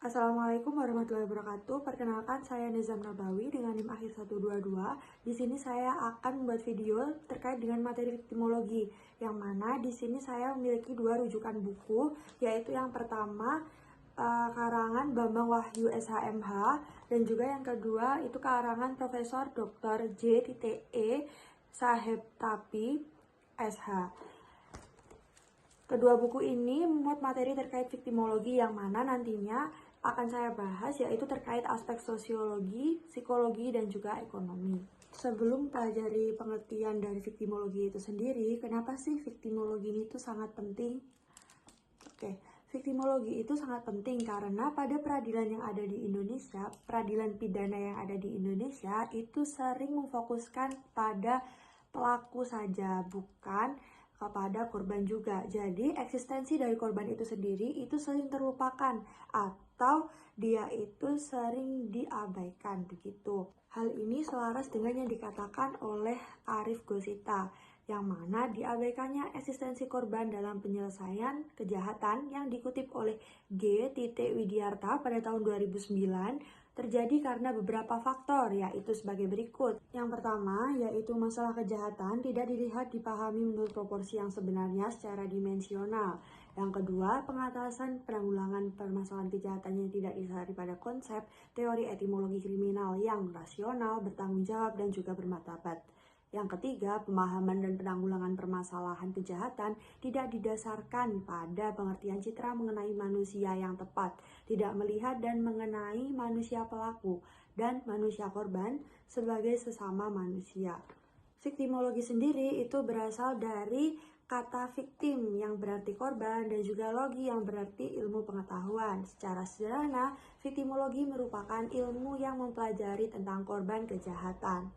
Assalamualaikum warahmatullahi wabarakatuh. Perkenalkan, saya Nizam Nabawi dengan NIM akhir 122. Di sini saya akan membuat video terkait dengan materi viktimologi, yang mana di sini saya memiliki dua rujukan buku, yaitu yang pertama karangan Bambang Wahyu SHMH, dan juga yang kedua itu karangan Profesor Dr. J.E. Sahetapi SH. Kedua buku ini memuat materi terkait viktimologi yang mana nantinya akan saya bahas, yaitu terkait aspek sosiologi, psikologi, dan juga ekonomi. Sebelum pelajari pengertian dari viktimologi itu sendiri, kenapa sih viktimologi ini tuh sangat penting? Viktimologi itu sangat penting karena pada peradilan yang ada di Indonesia, peradilan pidana yang ada di Indonesia itu sering memfokuskan pada pelaku saja, bukan kepada korban juga. Jadi eksistensi dari korban itu sendiri itu sering terlupakan atau dia itu sering diabaikan begitu. Hal ini selaras dengan yang dikatakan oleh Arif Gosita, yang mana diabaikannya eksistensi korban dalam penyelesaian kejahatan yang dikutip oleh G. Widyarta pada tahun 2009 terjadi karena beberapa faktor, yaitu sebagai berikut. Yang pertama, yaitu masalah kejahatan tidak dilihat dipahami menurut proporsi yang sebenarnya secara dimensional. Yang kedua, pengatasan penanggulangan permasalahan kejahatan yang tidak didasari pada konsep teori etimologi kriminal yang rasional, bertanggung jawab, dan juga bermartabat. Yang ketiga, pemahaman dan penanggulangan permasalahan kejahatan tidak didasarkan pada pengertian citra mengenai manusia yang tepat, tidak melihat dan mengenai manusia pelaku dan manusia korban sebagai sesama manusia. Viktimologi sendiri itu berasal dari kata victim yang berarti korban dan juga logi yang berarti ilmu pengetahuan. Secara sederhana, viktimologi merupakan ilmu yang mempelajari tentang korban kejahatan.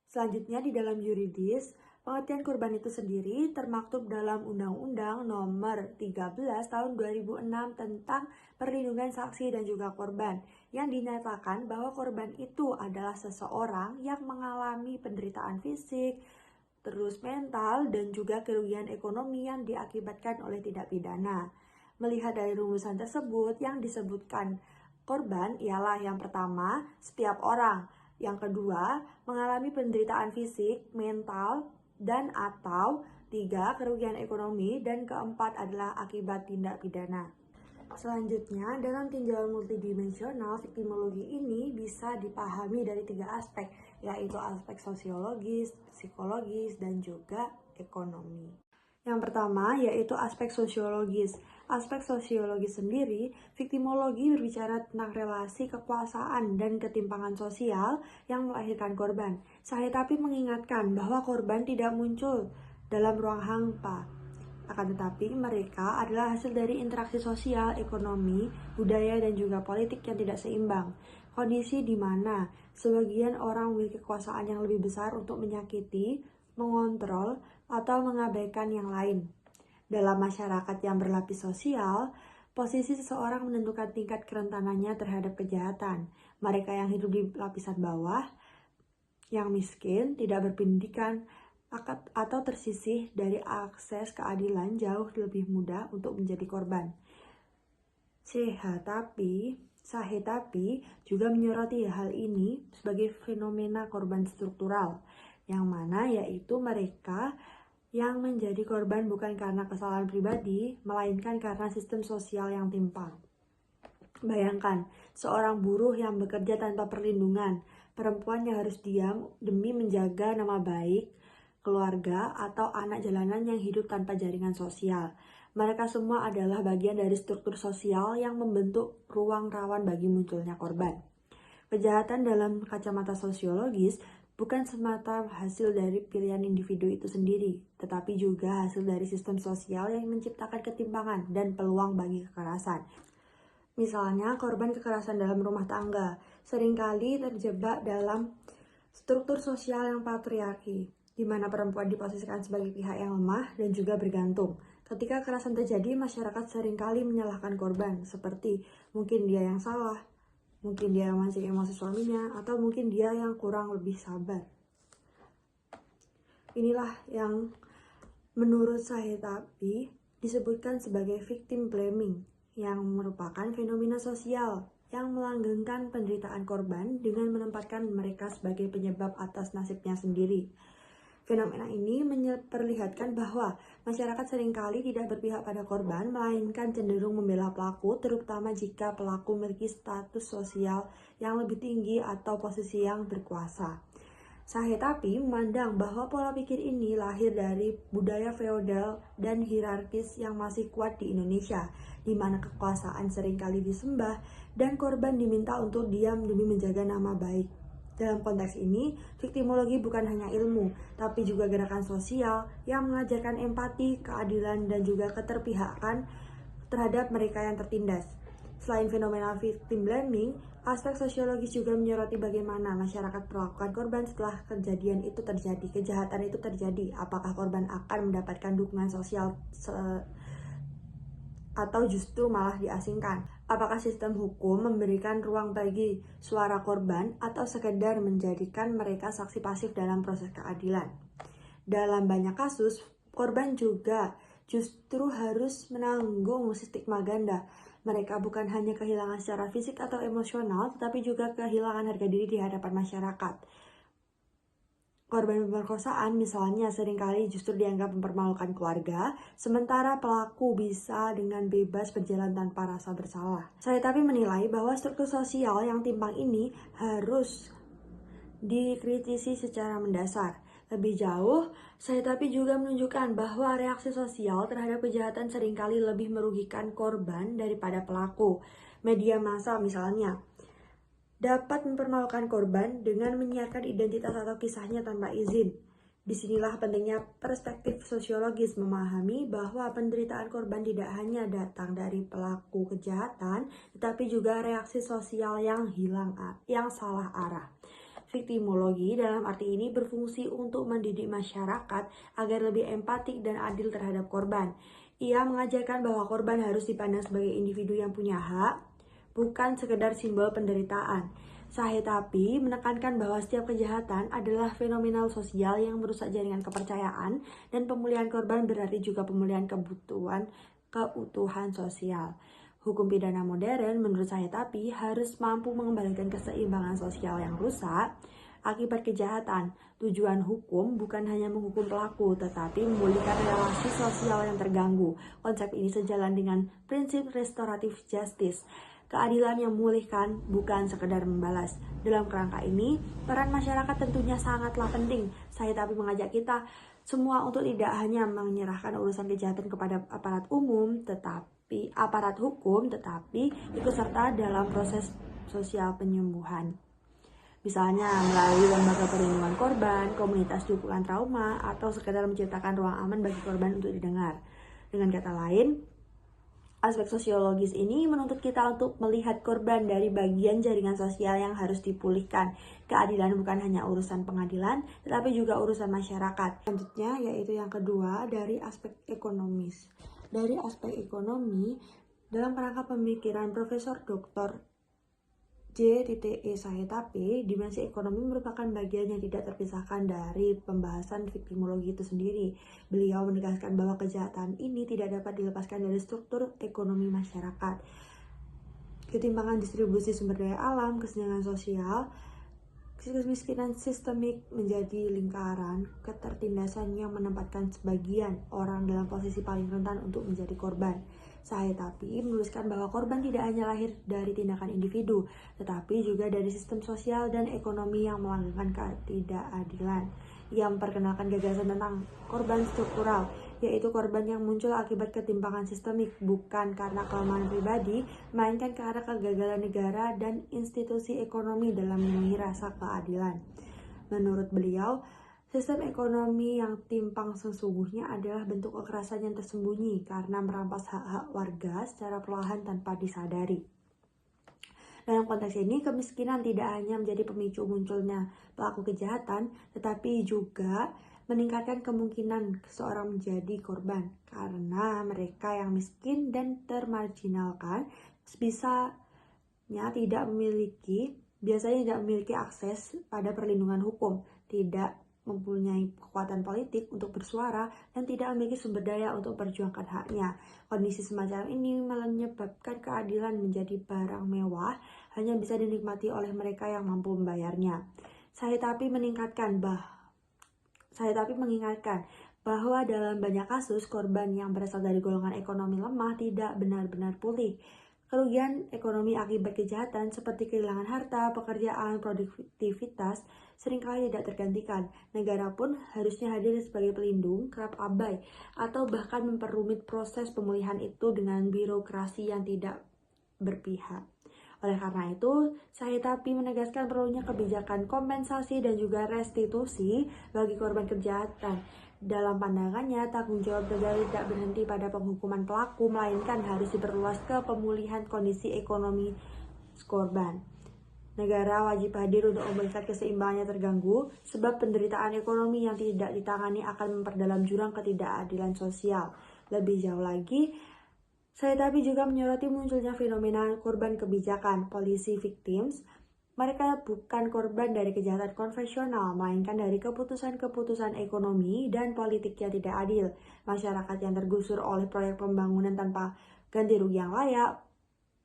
Selanjutnya di dalam yuridis, pengertian korban itu sendiri termaktub dalam Undang-Undang Nomor 13 Tahun 2006 tentang perlindungan saksi dan juga korban, yang dinyatakan bahwa korban itu adalah seseorang yang mengalami penderitaan fisik, terus mental, dan juga kerugian ekonomi yang diakibatkan oleh tindak pidana. Melihat dari rumusan tersebut, yang disebutkan korban ialah yang pertama, setiap orang. Yang kedua, mengalami penderitaan fisik, mental, dan atau tiga, kerugian ekonomi, dan keempat adalah akibat tindak pidana. Selanjutnya, dalam tinjauan multidimensional, viktimologi ini bisa dipahami dari tiga aspek, yaitu aspek sosiologis, psikologis, dan juga ekonomi. Yang pertama yaitu aspek sosiologis. Aspek sosiologis sendiri, viktimologi berbicara tentang relasi kekuasaan dan ketimpangan sosial yang melahirkan korban. Tapi mengingatkan bahwa korban tidak muncul dalam ruang hampa. Akan tetapi mereka adalah hasil dari interaksi sosial, ekonomi, budaya, dan juga politik yang tidak seimbang. Kondisi di mana sebagian orang memiliki kekuasaan yang lebih besar untuk menyakiti, mengontrol, atau mengabaikan yang lain. Dalam masyarakat yang berlapis sosial, posisi seseorang menentukan tingkat kerentanannya terhadap kejahatan. Mereka yang hidup di lapisan bawah, yang miskin, tidak berpendidikan, atau tersisih dari akses keadilan jauh lebih mudah untuk menjadi korban. Sahetapi juga menyoroti hal ini sebagai fenomena korban struktural, yang mana yaitu mereka yang menjadi korban bukan karena kesalahan pribadi, melainkan karena sistem sosial yang timpang. Bayangkan, seorang buruh yang bekerja tanpa perlindungan, perempuan yang harus diam demi menjaga nama baik keluarga, atau anak jalanan yang hidup tanpa jaringan sosial. Mereka semua adalah bagian dari struktur sosial yang membentuk ruang rawan bagi munculnya korban. Kejahatan dalam kacamata sosiologis bukan semata hasil dari pilihan individu itu sendiri, tetapi juga hasil dari sistem sosial yang menciptakan ketimpangan dan peluang bagi kekerasan. Misalnya, korban kekerasan dalam rumah tangga seringkali terjebak dalam struktur sosial yang patriarki, di mana perempuan diposisikan sebagai pihak yang lemah dan juga bergantung. Ketika kekerasan terjadi, masyarakat seringkali menyalahkan korban, seperti mungkin dia yang salah, mungkin dia yang mancing emosi suaminya, atau mungkin dia yang kurang lebih sabar. Inilah yang menurut saya tapi disebutkan sebagai victim blaming, yang merupakan fenomena sosial yang melanggengkan penderitaan korban dengan menempatkan mereka sebagai penyebab atas nasibnya sendiri. Fenomena ini memperlihatkan bahwa masyarakat seringkali tidak berpihak pada korban, melainkan cenderung membela pelaku, terutama jika pelaku memiliki status sosial yang lebih tinggi atau posisi yang berkuasa. Saya tapi memandang bahwa pola pikir ini lahir dari budaya feodal dan hierarkis yang masih kuat di Indonesia, di mana kekuasaan seringkali disembah dan korban diminta untuk diam demi menjaga nama baik. Dalam konteks ini, viktimologi bukan hanya ilmu, tapi juga gerakan sosial yang mengajarkan empati, keadilan, dan juga keterpihakan terhadap mereka yang tertindas. Selain fenomena victim blaming, aspek sosiologis juga menyoroti bagaimana masyarakat perlakukan korban setelah kejadian itu terjadi, kejahatan itu terjadi. Apakah korban akan mendapatkan dukungan sosial atau justru malah diasingkan? Apakah sistem hukum memberikan ruang bagi suara korban atau sekedar menjadikan mereka saksi pasif dalam proses keadilan? Dalam banyak kasus, korban juga justru harus menanggung stigma ganda. Mereka bukan hanya kehilangan secara fisik atau emosional, tetapi juga kehilangan harga diri di hadapan masyarakat. Korban pemerkosaan misalnya seringkali justru dianggap mempermalukan keluarga, sementara pelaku bisa dengan bebas berjalan tanpa rasa bersalah. Saya tapi menilai bahwa struktur sosial yang timpang ini harus dikritisi secara mendasar. Lebih jauh, saya tapi juga menunjukkan bahwa reaksi sosial terhadap kejahatan seringkali lebih merugikan korban daripada pelaku. Media massa misalnya dapat mempermalukan korban dengan menyiarkan identitas atau kisahnya tanpa izin. Disinilah pentingnya perspektif sosiologis memahami bahwa penderitaan korban tidak hanya datang dari pelaku kejahatan, tetapi juga reaksi sosial yang salah arah. Viktimologi dalam arti ini berfungsi untuk mendidik masyarakat agar lebih empatik dan adil terhadap korban. Ia mengajarkan bahwa korban harus dipandang sebagai individu yang punya hak, bukan sekedar simbol penderitaan. Saya tapi menekankan bahwa setiap kejahatan adalah fenomenal sosial yang merusak jaringan kepercayaan, dan pemulihan korban berarti juga pemulihan keutuhan sosial. Hukum pidana modern menurut saya tapi harus mampu mengembalikan keseimbangan sosial yang rusak akibat kejahatan. Tujuan hukum bukan hanya menghukum pelaku, tetapi memulihkan relasi sosial yang terganggu. Konsep ini sejalan dengan prinsip restoratif justice, keadilan yang memulihkan, bukan sekedar membalas. Dalam kerangka ini, peran masyarakat tentunya sangatlah penting. Saya tapi mengajak kita semua untuk tidak hanya menyerahkan urusan kejahatan kepada aparat umum, aparat hukum, tetapi ikut serta dalam proses sosial penyembuhan. Misalnya melalui lembaga perlindungan korban, komunitas dukungan trauma, atau sekedar menciptakan ruang aman bagi korban untuk didengar. Dengan kata lain, aspek sosiologis ini menuntut kita untuk melihat korban dari bagian jaringan sosial yang harus dipulihkan. Keadilan bukan hanya urusan pengadilan, tetapi juga urusan masyarakat. Selanjutnya yaitu yang kedua dari aspek ekonomis. Dari aspek ekonomi, dalam kerangka pemikiran Profesor Dr. J.E. Sayetape, dimensi ekonomi merupakan bagian yang tidak terpisahkan dari pembahasan viktimologi itu sendiri. Beliau menegaskan bahwa kejahatan ini tidak dapat dilepaskan dari struktur ekonomi masyarakat. Ketimpangan distribusi sumber daya alam, kesenjangan sosial, kemiskinan sistemik menjadi lingkaran ketertindasan yang menempatkan sebagian orang dalam posisi paling rentan untuk menjadi korban. Saya tapi menuliskan bahwa korban tidak hanya lahir dari tindakan individu, tetapi juga dari sistem sosial dan ekonomi yang melanggengkan ketidakadilan. Ia memperkenalkan gagasan tentang korban struktural, yaitu korban yang muncul akibat ketimpangan sistemik, bukan karena kelemahan pribadi, melainkan karena kegagalan negara dan institusi ekonomi dalam memenuhi rasa keadilan. Menurut beliau, sistem ekonomi yang timpang sesungguhnya adalah bentuk kekerasan yang tersembunyi karena merampas hak-hak warga secara perlahan tanpa disadari. Dalam konteks ini, kemiskinan tidak hanya menjadi pemicu munculnya pelaku kejahatan, tetapi juga meningkatkan kemungkinan seseorang menjadi korban karena mereka yang miskin dan termarginalkan biasanya tidak memiliki akses pada perlindungan hukum, tidak mempunyai kekuatan politik untuk bersuara dan tidak memiliki sumber daya untuk memperjuangkan haknya. Kondisi semacam ini menyebabkan keadilan menjadi barang mewah hanya bisa dinikmati oleh mereka yang mampu membayarnya. Saya tapi mengingatkan bahwa dalam banyak kasus korban yang berasal dari golongan ekonomi lemah tidak benar-benar pulih. Kerugian ekonomi akibat kejahatan seperti kehilangan harta, pekerjaan, produktivitas seringkali tidak tergantikan. Negara pun harusnya hadir sebagai pelindung, kerap abai, atau bahkan memperumit proses pemulihan itu dengan birokrasi yang tidak berpihak. Oleh karena itu, saya tapi menegaskan perlunya kebijakan kompensasi dan juga restitusi bagi korban kejahatan. Dalam pandangannya, tanggung jawab negara tidak berhenti pada penghukuman pelaku, melainkan harus diperluas ke pemulihan kondisi ekonomi korban. Negara wajib hadir untuk memulihkan keseimbangannya terganggu, sebab penderitaan ekonomi yang tidak ditangani akan memperdalam jurang ketidakadilan sosial. Lebih jauh lagi, saya tapi juga menyoroti munculnya fenomena korban kebijakan, policy victims. Mereka bukan korban dari kejahatan konvensional, melainkan dari keputusan-keputusan ekonomi dan politik yang tidak adil. Masyarakat yang tergusur oleh proyek pembangunan tanpa ganti rugi yang layak,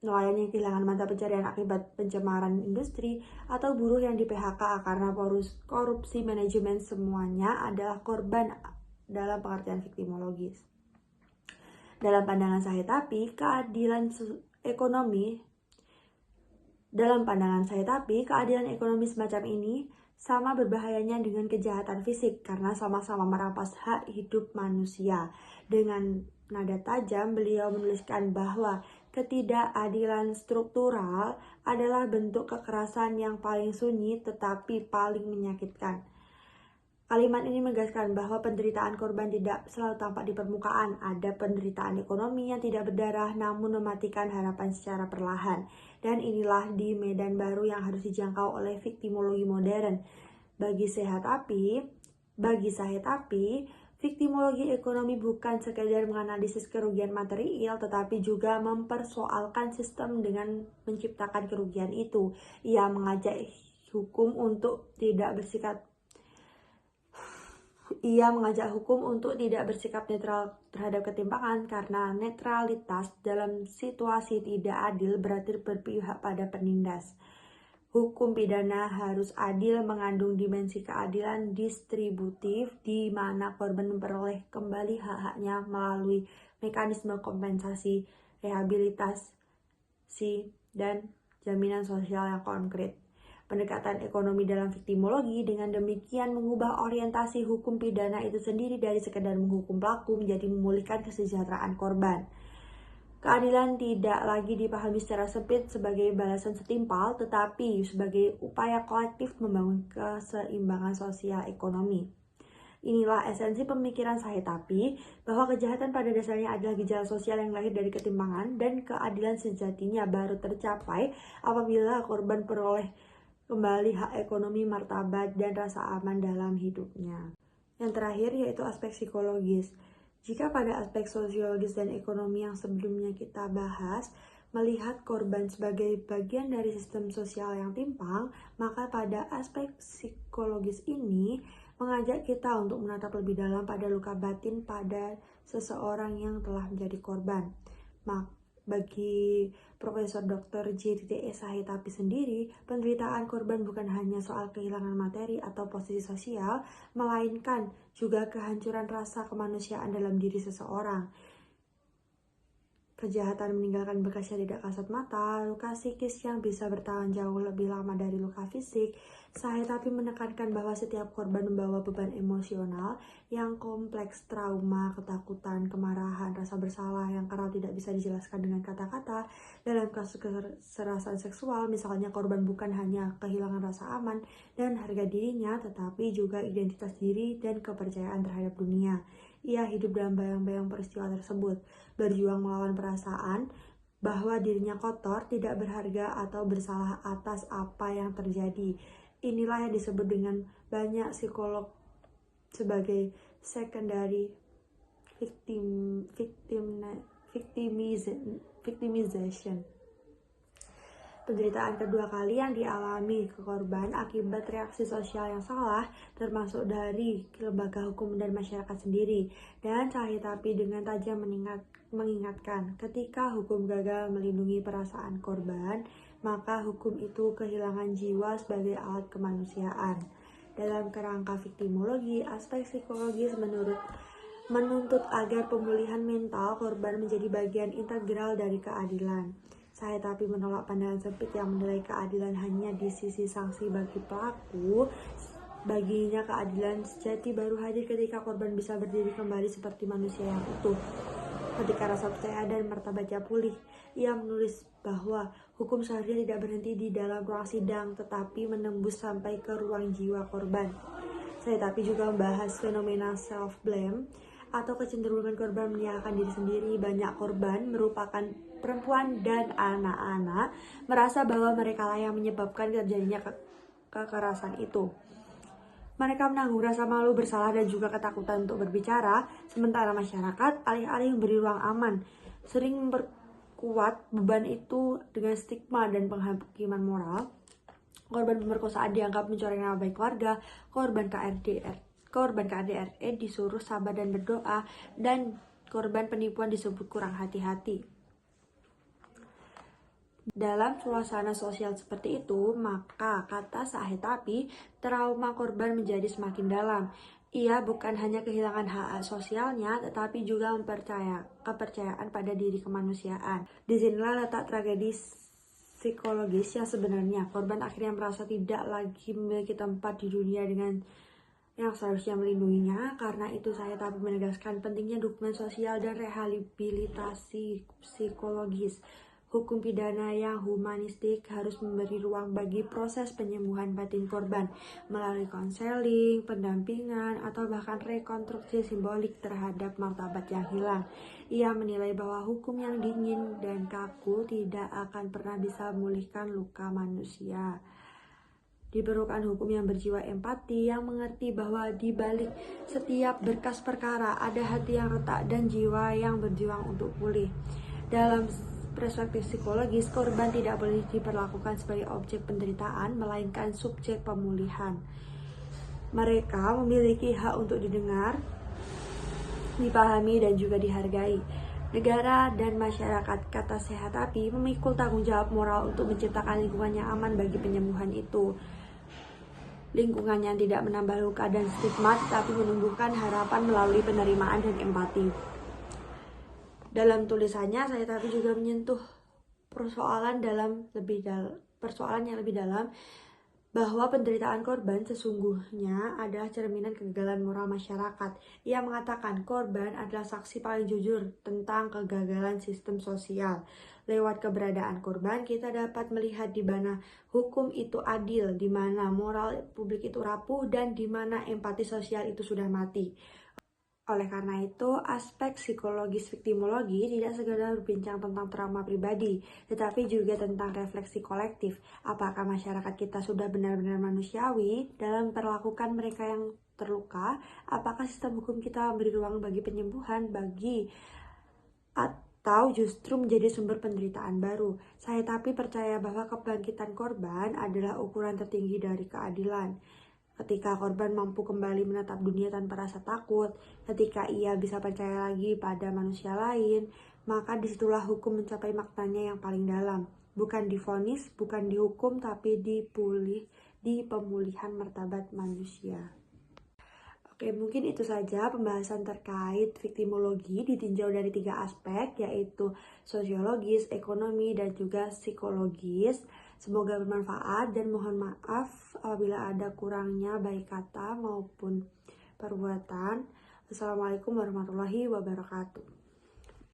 nelayan yang kehilangan mata pencarian akibat pencemaran industri, atau buruh yang di PHK karena korupsi manajemen, semuanya adalah korban dalam pengertian viktimologis. Dalam pandangan saya tapi, keadilan ekonomi semacam ini sama berbahayanya dengan kejahatan fisik karena sama-sama merampas hak hidup manusia. Dengan nada tajam, beliau menuliskan bahwa ketidakadilan struktural adalah bentuk kekerasan yang paling sunyi tetapi paling menyakitkan. Kalimat ini menegaskan bahwa penderitaan korban tidak selalu tampak di permukaan. Ada penderitaan ekonomi yang tidak berdarah namun mematikan harapan secara perlahan. Dan inilah di medan baru yang harus dijangkau oleh viktimologi modern. Bagi saya tapi, viktimologi ekonomi bukan sekedar menganalisis kerugian material, tetapi juga mempersoalkan sistem dengan menciptakan kerugian itu. Ia mengajak hukum untuk tidak bersikap netral terhadap ketimpangan, karena netralitas dalam situasi tidak adil berarti berpihak pada penindas. Hukum pidana harus adil, mengandung dimensi keadilan distributif di mana korban memperoleh kembali hak-haknya melalui mekanisme kompensasi, rehabilitasi, dan jaminan sosial yang konkret. Pendekatan ekonomi dalam viktimologi dengan demikian mengubah orientasi hukum pidana itu sendiri dari sekedar menghukum pelaku menjadi memulihkan kesejahteraan korban. Keadilan tidak lagi dipahami secara sempit sebagai balasan setimpal, tetapi sebagai upaya kolektif membangun keseimbangan sosial ekonomi. Inilah esensi pemikiran saya tapi, bahwa kejahatan pada dasarnya adalah gejala sosial yang lahir dari ketimpangan, dan keadilan sejatinya baru tercapai apabila korban peroleh kembali hak ekonomi, martabat, dan rasa aman dalam hidupnya. Yang terakhir yaitu aspek psikologis. Jika pada aspek sosiologis dan ekonomi yang sebelumnya kita bahas, melihat korban sebagai bagian dari sistem sosial yang timpang, maka pada aspek psikologis ini mengajak kita untuk menatap lebih dalam pada luka batin pada seseorang yang telah menjadi korban. Bagi Profesor Dr. J.T.E. Sahetapi sendiri, penderitaan korban bukan hanya soal kehilangan materi atau posisi sosial, melainkan juga kehancuran rasa kemanusiaan dalam diri seseorang. Kejahatan meninggalkan bekas yang tidak kasat mata, luka psikis yang bisa bertahan jauh lebih lama dari luka fisik. Saya tapi menekankan bahwa setiap korban membawa beban emosional yang kompleks, trauma, ketakutan, kemarahan, rasa bersalah yang kerap tidak bisa dijelaskan dengan kata-kata. Dalam kasus kekerasan seksual, misalnya, korban bukan hanya kehilangan rasa aman dan harga dirinya, tetapi juga identitas diri dan kepercayaan terhadap dunia. Ia hidup dalam bayang-bayang peristiwa tersebut, berjuang melawan perasaan bahwa dirinya kotor, tidak berharga, atau bersalah atas apa yang terjadi. Inilah yang disebut dengan banyak psikolog sebagai secondary victimization. Penderitaan kedua kali yang dialami ke korban akibat reaksi sosial yang salah, termasuk dari lembaga hukum dan masyarakat sendiri. Dan Cahaya Tapi dengan tajam mengingatkan, ketika hukum gagal melindungi perasaan korban, maka hukum itu kehilangan jiwa sebagai alat kemanusiaan. Dalam kerangka viktimologi, aspek psikologis menuntut agar pemulihan mental korban menjadi bagian integral dari keadilan. Saya tapi menolak pandangan sempit yang menilai keadilan hanya di sisi sanksi bagi pelaku. Baginya keadilan sejati baru hadir ketika korban bisa berdiri kembali seperti manusia yang utuh. Ketika rasa percaya dan martabatnya pulih, ia menulis bahwa hukum seharusnya tidak berhenti di dalam ruang sidang, tetapi menembus sampai ke ruang jiwa korban. Saya tapi juga membahas fenomena self-blame atau kecenderungan korban menyalahkan diri sendiri. Banyak korban merupakan perempuan dan anak-anak merasa bahwa mereka lah yang menyebabkan terjadinya kekerasan itu. Mereka menanggung rasa malu, bersalah, dan juga ketakutan untuk berbicara, sementara masyarakat alih-alih memberi ruang aman, sering memperkuat beban itu dengan stigma dan penghakiman moral. Korban pemerkosaan dianggap mencoreng nama baik keluarga, korban KDRT disuruh sabar dan berdoa, dan korban penipuan disebut kurang hati-hati. Dalam suasana sosial seperti itu, maka kata Cahaya Tapi, trauma korban menjadi semakin dalam. Ia bukan hanya kehilangan hak sosialnya, tetapi juga kepercayaan pada diri kemanusiaan. Disinilah letak tragedi psikologis yang sebenarnya. Korban akhirnya merasa tidak lagi memiliki tempat di dunia dengan yang seharusnya melindunginya. Karena itu Cahaya Tapi menegaskan pentingnya dukungan sosial dan rehabilitasi psikologis. Hukum pidana yang humanistik harus memberi ruang bagi proses penyembuhan batin korban melalui konseling, pendampingan, atau bahkan rekonstruksi simbolik terhadap martabat yang hilang. Ia menilai bahwa hukum yang dingin dan kaku tidak akan pernah bisa memulihkan luka manusia. Diperlukan hukum yang berjiwa empati, yang mengerti bahwa di balik setiap berkas perkara ada hati yang retak dan jiwa yang berjuang untuk pulih. Dalam perspektif psikologis, korban tidak boleh diperlakukan sebagai objek penderitaan, melainkan subjek pemulihan. Mereka memiliki hak untuk didengar, dipahami, dan juga dihargai. Negara dan masyarakat, kata Cahaya Tapi, memikul tanggung jawab moral untuk menciptakan lingkungan yang aman bagi penyembuhan itu. Lingkungan yang tidak menambah luka dan stigma, tetapi menumbuhkan harapan melalui penerimaan dan empati. Dalam tulisannya, Cahaya Tapi juga menyentuh persoalan yang lebih dalam bahwa penderitaan korban sesungguhnya adalah cerminan kegagalan moral masyarakat. Ia mengatakan korban adalah saksi paling jujur tentang kegagalan sistem sosial. Lewat keberadaan korban, kita dapat melihat di mana hukum itu adil, di mana moral publik itu rapuh, dan di mana empati sosial itu sudah mati. Oleh karena itu, aspek psikologis viktimologi tidak sekedar berbincang tentang trauma pribadi, tetapi juga tentang refleksi kolektif. Apakah masyarakat kita sudah benar-benar manusiawi dalam memperlakukan mereka yang terluka? Apakah sistem hukum kita memberi ruang bagi penyembuhan, atau justru menjadi sumber penderitaan baru? Saya tapi percaya bahwa kebangkitan korban adalah ukuran tertinggi dari keadilan. Ketika korban mampu kembali menatap dunia tanpa rasa takut, ketika ia bisa percaya lagi pada manusia lain, maka disitulah hukum mencapai maknanya yang paling dalam. Bukan divonis, bukan dihukum, tapi di pemulihan martabat manusia. Oke, mungkin itu saja pembahasan terkait viktimologi ditinjau dari 3 aspek, yaitu sosiologis, ekonomi, dan juga psikologis. Semoga bermanfaat dan mohon maaf apabila ada kurangnya baik kata maupun perbuatan. Wassalamualaikum warahmatullahi wabarakatuh.